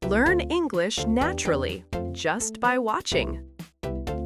Learn English naturally, just by watching.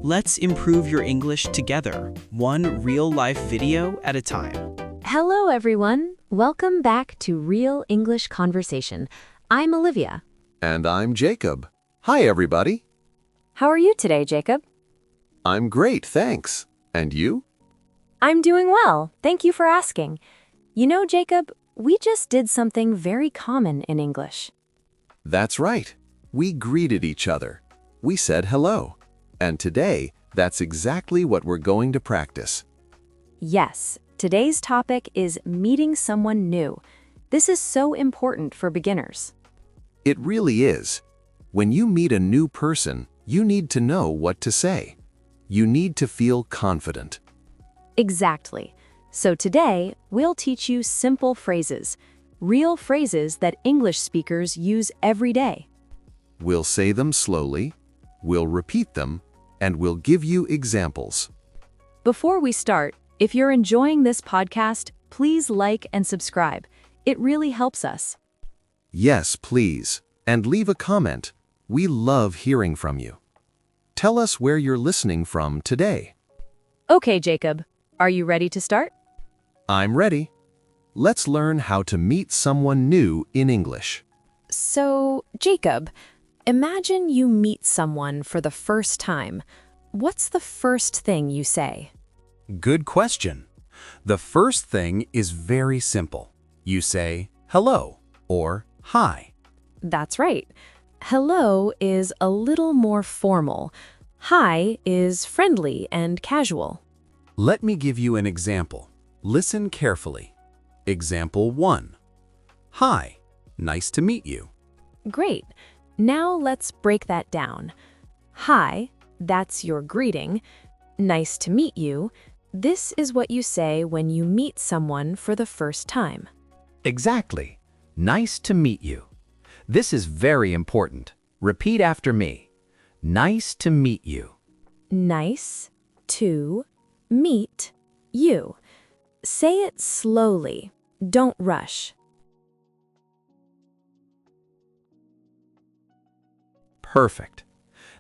Let's improve your English together, one real-life video at a time. Hello, everyone. Welcome back to Real English Conversation. I'm Olivia. And I'm Jacob. Hi, everybody. How are you today, Jacob? I'm great, thanks. And you? I'm doing well. Thank you for asking. You know, Jacob, we just did something very common in English. That's right. We greeted each other. We said hello. And today, that's exactly what we're going to practice. Yes, today's topic is meeting someone new. This is so important for beginners. It really is. When you meet a new person, you need to know what to say. You need to feel confident. Exactly. So today, we'll teach you simple phrases, real phrases that English speakers use every day. We'll say them slowly, we'll repeat them, and we'll give you examples. Before we start, if you're enjoying this podcast, please like and subscribe. It really helps us. Yes, please. And leave a comment. We love hearing from you. Tell us where you're listening from today. Okay, Jacob, are you ready to start? I'm ready. Let's learn how to meet someone new in English. So, Jacob, imagine you meet someone for the first time. What's the first thing you say? Good question. The first thing is very simple. You say hello or hi. That's right. Hello is a little more formal. Hi is friendly and casual. Let me give you an example. Listen carefully. Example 1. Hi, nice to meet you. Great. Now let's break that down. Hi, that's your greeting. Nice to meet you. This is what you say when you meet someone for the first time. Exactly. Nice to meet you. This is very important. Repeat after me. Nice to meet you. Nice to meet you. Say it slowly. Don't rush. Perfect.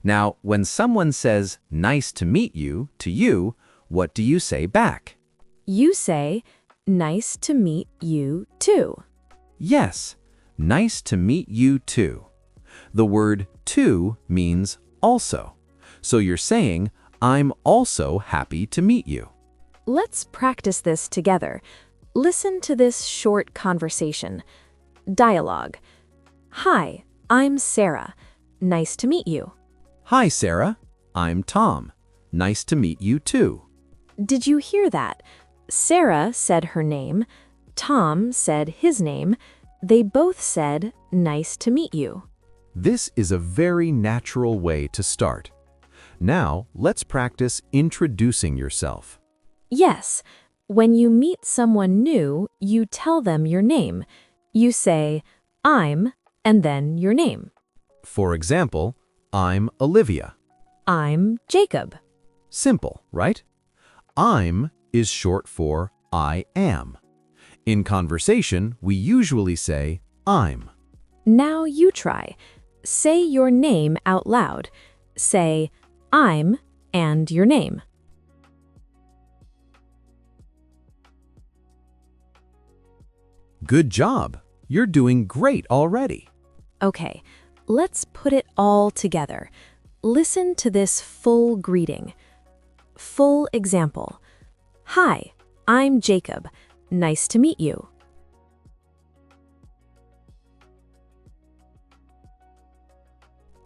Now, when someone says nice to meet you to you, what do you say back? You say, nice to meet you too. Yes, nice to meet you too. The word to means also. So you're saying, I'm also happy to meet you. Let's practice this together. Listen to this short conversation. Dialogue. Hi, I'm Sarah. Nice to meet you. Hi, Sarah. I'm Tom. Nice to meet you too. Did you hear that? Sarah said her name. Tom said his name. They both said, nice to meet you. This is a very natural way to start. Now, let's practice introducing yourself. Yes, when you meet someone new, you tell them your name. You say, I'm, and then your name. For example, I'm Olivia. I'm Jacob. Simple, right? I'm is short for I am. In conversation, we usually say I'm. Now you try. Say your name out loud. Say, I'm, and your name. Good job. You're doing great already. Okay, let's put it all together. Listen to this full greeting. Full example. Hi, I'm Jacob. Nice to meet you.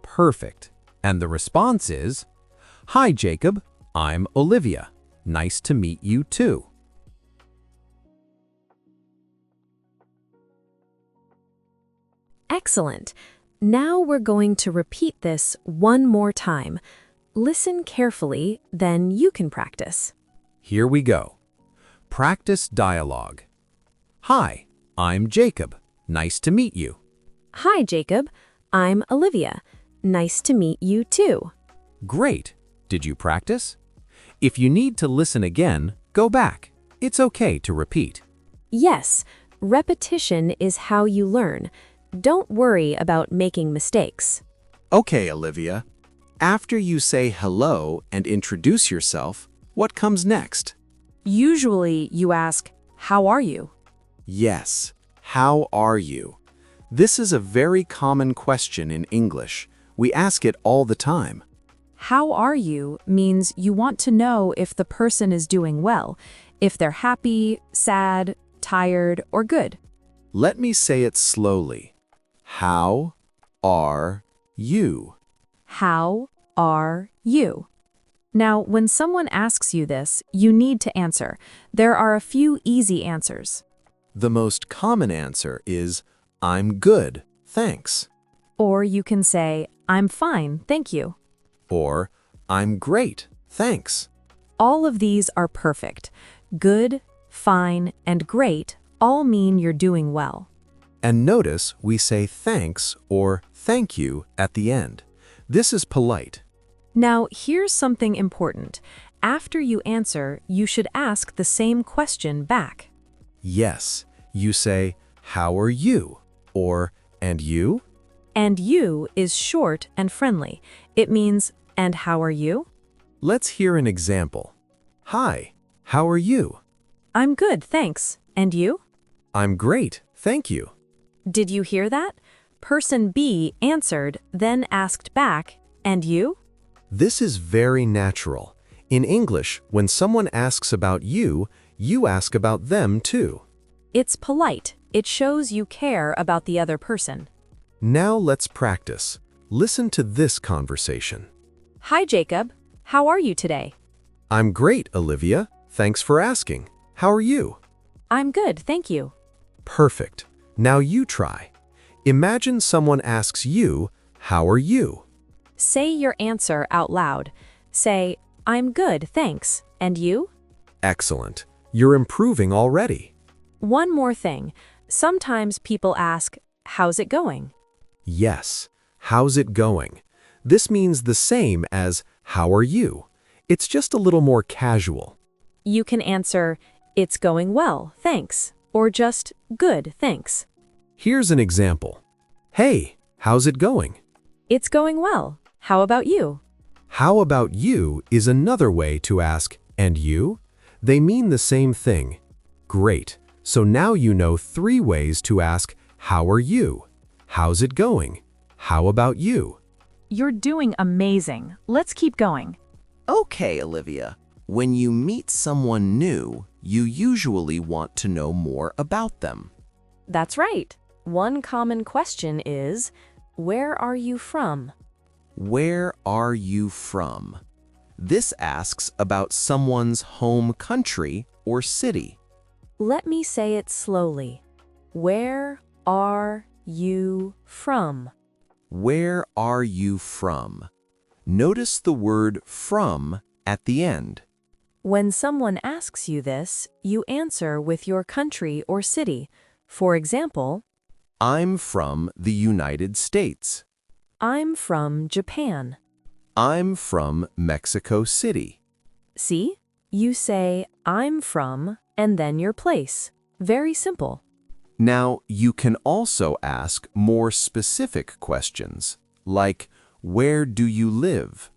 Perfect. And the response is, Hi, Jacob. I'm Olivia. Nice to meet you too. Excellent. Now we're going to repeat this one more time. Listen carefully, then you can practice. Here we go. Practice dialogue. Hi, I'm Jacob. Nice to meet you. Hi, Jacob. I'm Olivia. Nice to meet you too. Great. Did you practice? If you need to listen again, go back. It's okay to repeat. Yes, repetition is how you learn. Don't worry about making mistakes. Okay, Olivia. After you say hello and introduce yourself, what comes next? Usually you ask, "How are you?" Yes, how are you? This is a very common question in English. We ask it all the time. How are you means you want to know if the person is doing well, if they're happy, sad, tired, or good. Let me say it slowly. How are you? How are you? Now, when someone asks you this, you need to answer. There are a few easy answers. The most common answer is, I'm good, thanks. Or you can say, "I'm fine, thank you." Or, I'm great, thanks. All of these are perfect. Good, fine, and great all mean you're doing well. And notice we say thanks or thank you at the end. This is polite. Now, here's something important. After you answer, you should ask the same question back. Yes, you say, how are you? Or, and you? And you is short and friendly. It means, "And how are you?" Let's hear an example. Hi, how are you? "I'm good, thanks. And you?" I'm great, thank you. Did you hear that? Person B answered, then asked back, "And you?" This is very natural. In English, when someone asks about you, you ask about them too. It's polite. It shows you care about the other person. Now let's practice. Listen to this conversation. "Hi, Jacob. How are you today?" I'm great, Olivia. Thanks for asking. How are you? "I'm good, thank you." Perfect. Now you try. Imagine someone asks you, how are you? Say your answer out loud. Say, "I'm good, thanks. And you?" Excellent. You're improving already. One more thing. Sometimes people ask, "How's it going?" Yes. How's it going? This means the same as how are you? It's just a little more casual. You can answer, "It's going well, thanks." Or just, "Good, thanks." Here's an example. Hey, how's it going? "It's going well. How about you?" How about you is another way to ask, and you? They mean the same thing. Great. So now you know 3 ways to ask, how are you? How's it going? How about you? You're doing amazing. Let's keep going. Okay, Olivia. When you meet someone new, you usually want to know more about them. That's right. One common question is, "Where are you from?" Where are you from? This asks about someone's home country or city. Let me say it slowly. Where are you from? Where are you from? Notice the word from at the end. When someone asks you this, you answer with your country or city. For example, I'm from the United States. "I'm from Japan." I'm from Mexico City. See? You say, "I'm from," and then your place. Very simple. Now, you can also ask more specific questions, like, where do you live?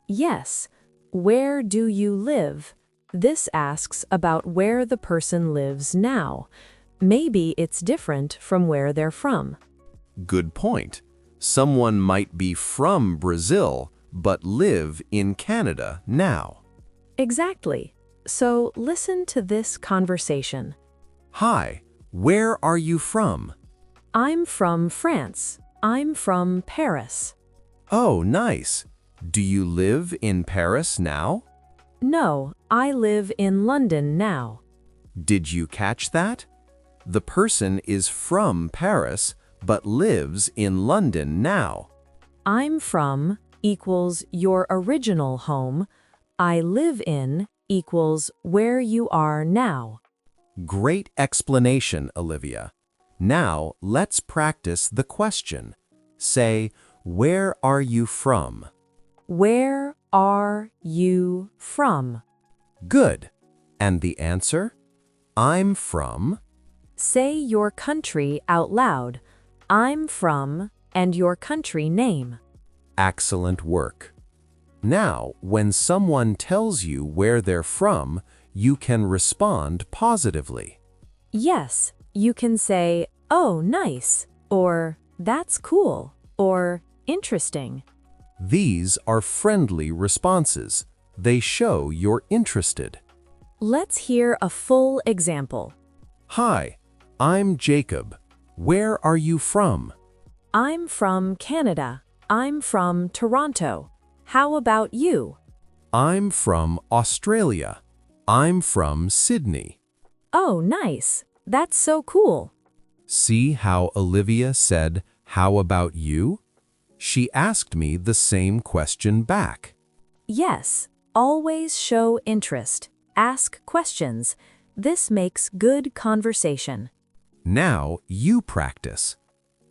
Yes. Where do you live? This asks about where the person lives now. Maybe it's different from where they're from. Good point. Someone might be from Brazil, but live in Canada now. Exactly. So listen to this conversation. Hi, where are you from? "I'm from France. I'm from Paris." Oh, nice. Do you live in Paris now? "No, I live in London now." Did you catch that? The person is from Paris, but lives in London now. "I'm from" equals your original home. "I live in" equals where you are now. Great explanation, Olivia. Now, let's practice the question. Say, where are you from? Where are you from? Good. And the answer? I'm from... Say your country out loud. I'm from, and your country name. Excellent work. Now, when someone tells you where they're from, you can respond positively. Yes, you can say, "Oh, nice," or "That's cool," or "Interesting." These are friendly responses. They show you're interested. Let's hear a full example. Hi, I'm Jacob. Where are you from? I'm from Canada. I'm from Toronto. How about you? I'm from Australia. I'm from Sydney. Oh, nice. That's so cool. See how Olivia said, "How about you?" She asked me the same question back. Yes, always show interest. Ask questions. This makes good conversation. Now you practice.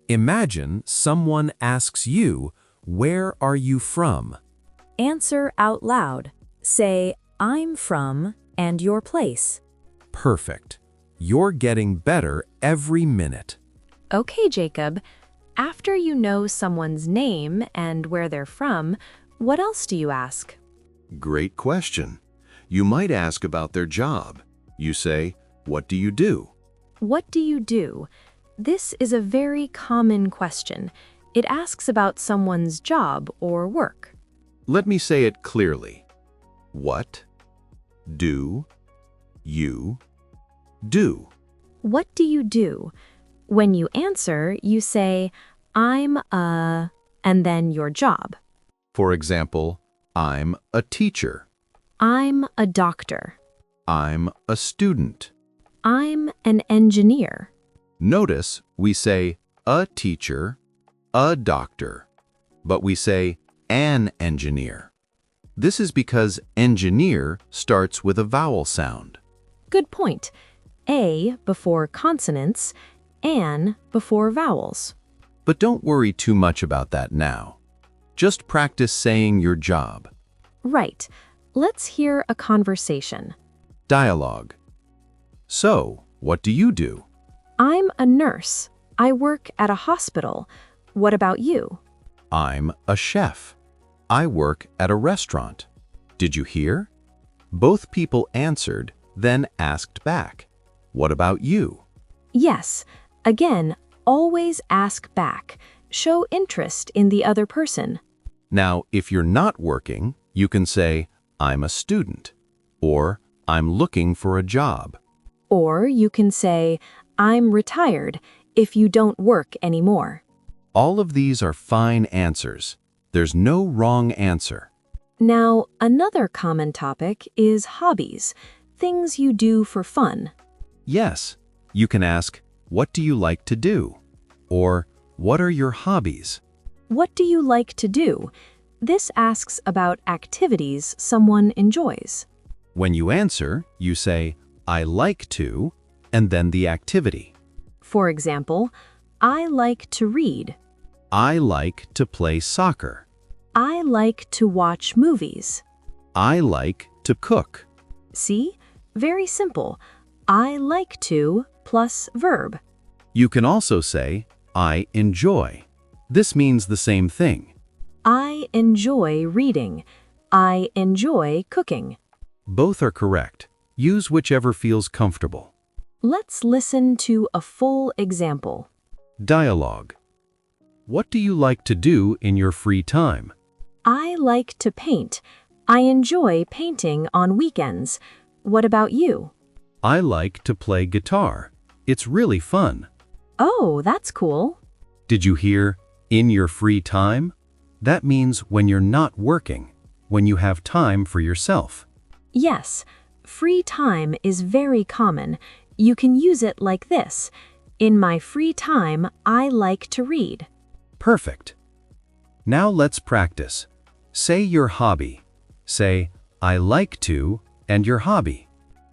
Imagine someone asks you, "Where are you from?" Answer out loud. Say, "I'm from," and your place. Perfect. You're getting better every minute. Okay, Jacob. After you know someone's name and where they're from, what else do you ask? Great question. You might ask about their job. You say, "What do you do?" What do you do? This is a very common question. It asks about someone's job or work. Let me say it clearly. What do you do? What do you do? When you answer, you say, "I'm a," and then your job. For example, I'm a teacher. I'm a doctor. I'm a student. I'm an engineer. Notice we say a teacher, a doctor, but we say an engineer. This is because engineer starts with a vowel sound. Good point. A before consonants, an before vowels. But don't worry too much about that now. Just practice saying your job. Right. Let's hear a conversation. Dialogue. So, what do you do? I'm a nurse. I work at a hospital. What about you? I'm a chef. I work at a restaurant. Did you hear? Both people answered, then asked back. What about you? Yes. Again, always ask back. Show interest in the other person. Now, if you're not working, you can say, I'm a student, or I'm looking for a job. Or you can say, "I'm retired," if you don't work anymore. All of these are fine answers. There's no wrong answer. Now, another common topic is hobbies, things you do for fun. Yes, you can ask, what do you like to do? Or, what are your hobbies? What do you like to do? This asks about activities someone enjoys. When you answer, you say, I like to, and then the activity. For example, I like to read. I like to play soccer. I like to watch movies. I like to cook. See? Very simple. I like to plus verb. You can also say, I enjoy. This means the same thing. I enjoy reading. I enjoy cooking. Both are correct. Use whichever feels comfortable. Let's listen to a full example. Dialogue. What do you like to do in your free time? I like to paint. I enjoy painting on weekends. What about you? I like to play guitar. It's really fun. Oh, that's cool. Did you hear, in your free time? That means when you're not working, when you have time for yourself. Yes, free time is very common. You can use it like this. In my free time, I like to read. Perfect. Now let's practice. Say your hobby. Say, I like to, and your hobby.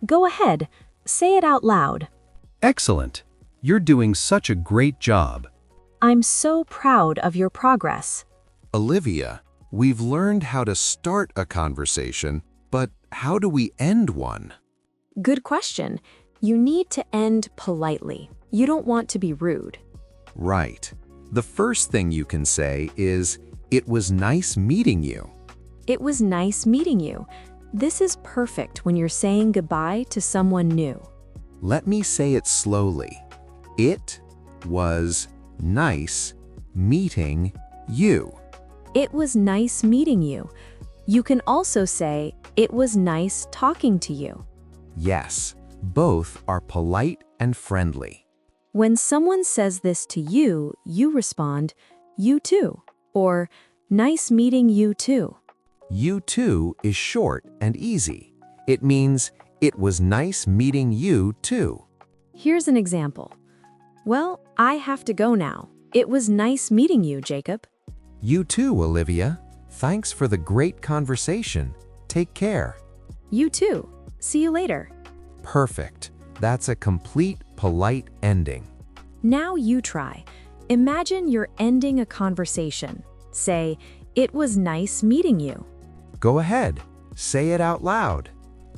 Go ahead. Say it out loud. Excellent. You're doing such a great job. I'm so proud of your progress. Olivia, we've learned how to start a conversation, but how do we end one? Good question. You need to end politely. You don't want to be rude. Right. The first thing you can say is, "It was nice meeting you." It was nice meeting you. This is perfect when you're saying goodbye to someone new. Let me say it slowly. It was nice meeting you. It was nice meeting you. You can also say, it was nice talking to you. Yes, both are polite and friendly. When someone says this to you, you respond, you too, or nice meeting you too. You too is short and easy. It means, "It was nice meeting you too." Here's an example. Well, I have to go now. It was nice meeting you, Jacob. You too, Olivia. Thanks for the great conversation. Take care. You too. See you later. Perfect. That's a complete, polite ending. Now you try. Imagine you're ending a conversation. Say, it was nice meeting you. Go ahead. Say it out loud.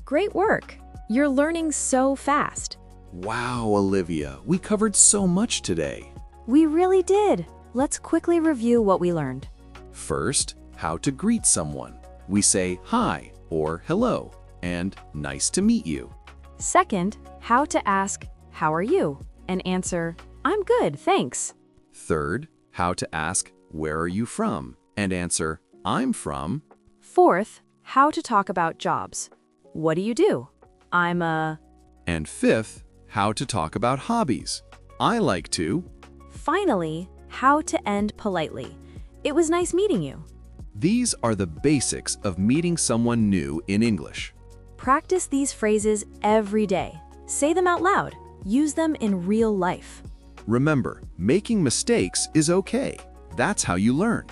Great work. You're learning so fast. Wow, Olivia, we covered so much today. We really did. Let's quickly review what we learned. First, how to greet someone. We say hi or hello and nice to meet you. Second, how to ask, how are you? And answer, I'm good, thanks. Third, how to ask, where are you from? And answer, I'm from. Fourth, how to talk about jobs. What do you do? I'm a... And fifth, how to talk about hobbies. I like to. Finally, how to end politely. It was nice meeting you. These are the basics of meeting someone new in English. Practice these phrases every day. Say them out loud. Use them in real life. Remember, making mistakes is okay. That's how you learn.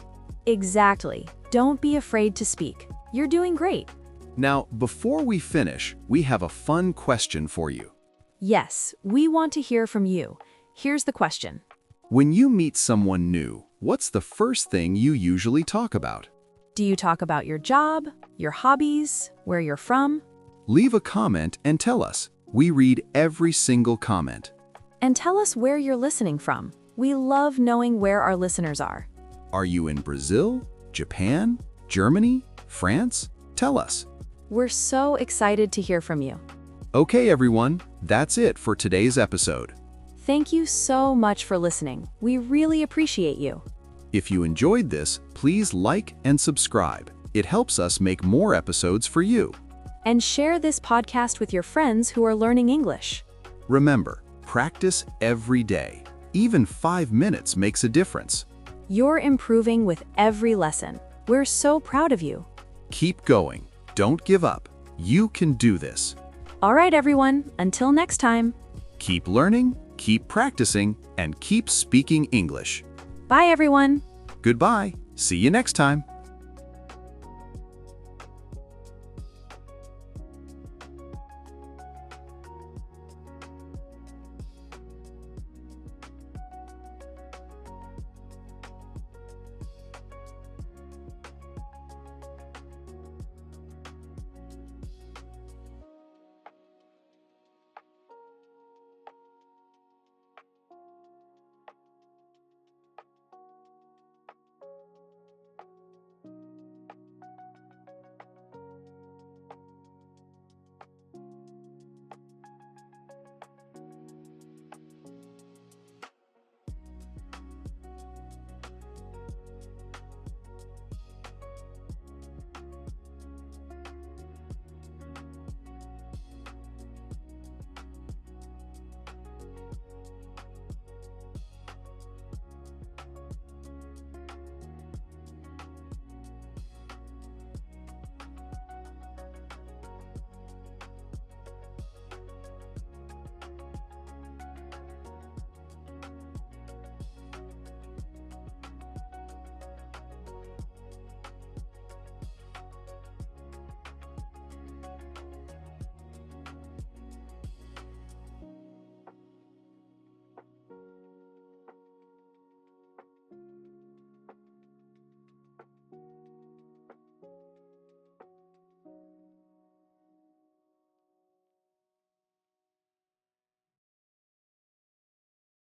Exactly. Don't be afraid to speak. You're doing great. Now, before we finish, we have a fun question for you. Yes, we want to hear from you. Here's the question. When you meet someone new, what's the first thing you usually talk about? Do you talk about your job, your hobbies, where you're from? Leave a comment and tell us. We read every single comment. And tell us where you're listening from. We love knowing where our listeners are. Are you in Brazil, Japan, Germany, France? Tell us. We're so excited to hear from you. Okay, everyone, that's it for today's episode. Thank you so much for listening. We really appreciate you. If you enjoyed this, please like and subscribe. It helps us make more episodes for you. And share this podcast with your friends who are learning English. Remember, practice every day. Even 5 minutes makes a difference. You're improving with every lesson. We're so proud of you. Keep going. Don't give up. You can do this. All right, everyone. Until next time. Keep learning, keep practicing, and keep speaking English. Bye, everyone. Goodbye. See you next time.